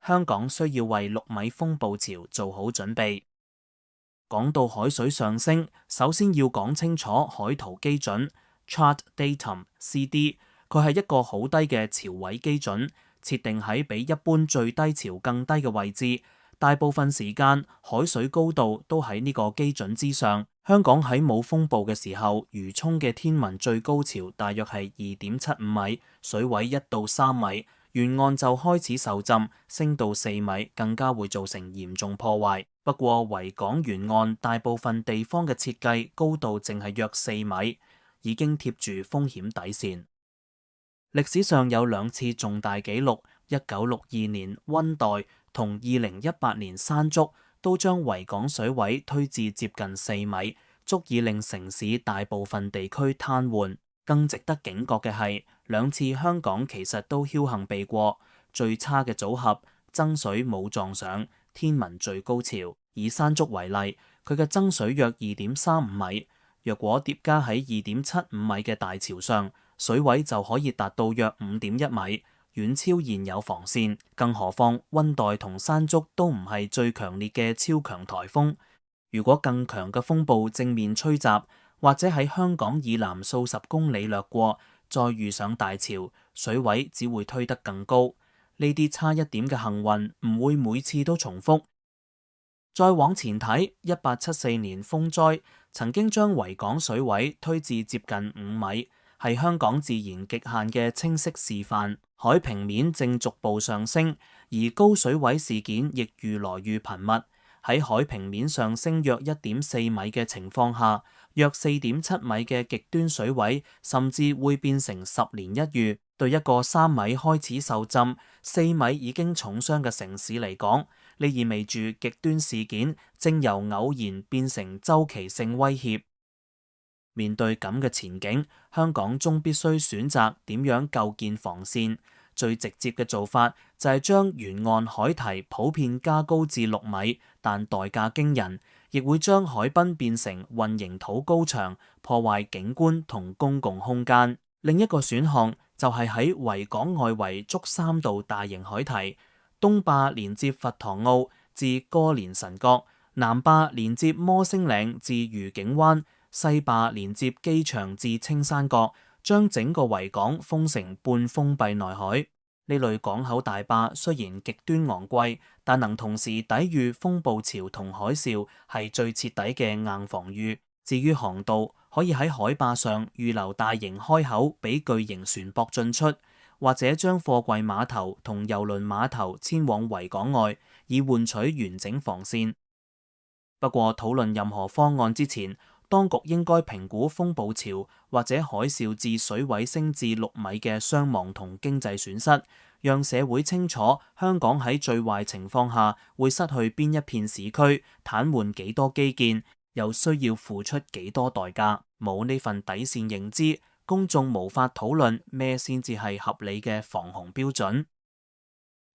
香港需要為6米風暴潮做好準備。講到海水上升，首先要講清楚海圖基準 Chart Datum CD， 佢係一個好低嘅潮位基準，設定喺比一般最低潮更低嘅位置。大部分時間海水高度都喺呢個基準之上。香港喺冇風暴嘅時候，漁涌嘅天文最高潮大約係2.75米，水位1到3米，沿岸就開始受浸，升到4米，更加會造成嚴重破壞。不過維港沿岸大部分地方嘅設計高度淨係約4米，已經貼住風險底線。歷史上有2次重大紀錄，1962年溫黛同2018年山竹都將維港水位推至接近4米，足以令城市大部分地區癱瘓。更值得警覺嘅係，2次香港其實都僥倖避過，最差嘅組合增水冇撞上天文最高潮。以山竹為例，佢嘅增水約2.35米，若果疊加喺2.75米嘅大潮上，水位就可以達到約5.1米，遠超現有防線。更何況溫黛同山竹都唔係最強烈嘅超強颱風，如果更強嘅風暴正面吹襲，或者喺香港以南數十公里掠過，再遇上大潮，水位只會推得更高。呢啲差一點嘅幸運唔會每次都重複。再往前睇，1874年風災曾經將維港水位推至接近5米，係香港自然極限嘅清晰示範。海平面正逐步上升，而高水位事件亦越來越頻密。喺海平面上升約1.4米嘅情況下，約4.7米嘅極端水位甚至會變成10年一遇。對一個3米開始受浸、4米已經重傷嘅城市嚟講，呢意味住極端事件正由偶然變成周期性威脅。面對咁嘅前景，香港終必須選擇點樣構建防線。最直接嘅做法就係將沿岸海堤普遍加高至6米，但代價驚人，亦會將海濱變成混凝土高牆，破壞景觀同公共空間。另一個選項就係喺維港外圍築3道大型海堤，東壩連接佛堂澳至哥連臣角，南壩連接摩星嶺至愉景灣，西壩連接機場至青山角，將整個維港封成半封閉內海。呢類港口大壩雖然極端昂貴，但能同時抵禦風暴潮同海嘯，係最徹底嘅硬防禦。至於航道，可以喺海壩上預留大型開口俾巨型船舶進出，或者將貨櫃碼頭同郵輪碼頭遷往維港外，以換取完整防線。不過討論任何方案之前，當局應該評估風暴潮或者海嘯至水位升至6米嘅傷亡同經濟損失，讓社會清楚香港喺最壞情況下會失去邊一片市區，癱瘓幾多基建，又需要付出幾多代價。冇呢份底線認知，公眾無法討論咩先至係合理嘅防洪標準。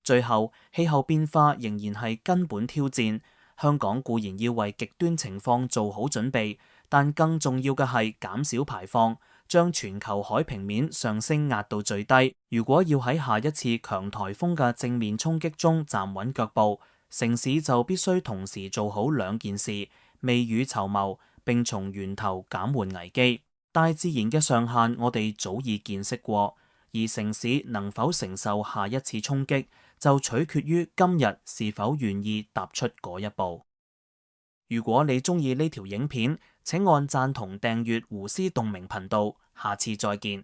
最後，氣候變化仍然係根本挑戰。香港固然要為極端情況做好準備，但更重要嘅係減少排放，將全球海平面上升壓到最低。如果要喺下一次強颱風嘅正面衝擊中站穩腳步，城市就必須同時做好2件事：未雨綢繆，並從源頭減緩危機。大自然嘅上限我哋早已見識過，而城市能否承受下一次衝擊，就取決於今日是否願意踏出嗰一步。如果你鍾意呢條影片，請按贊同訂閱胡思動明頻道，下次再見。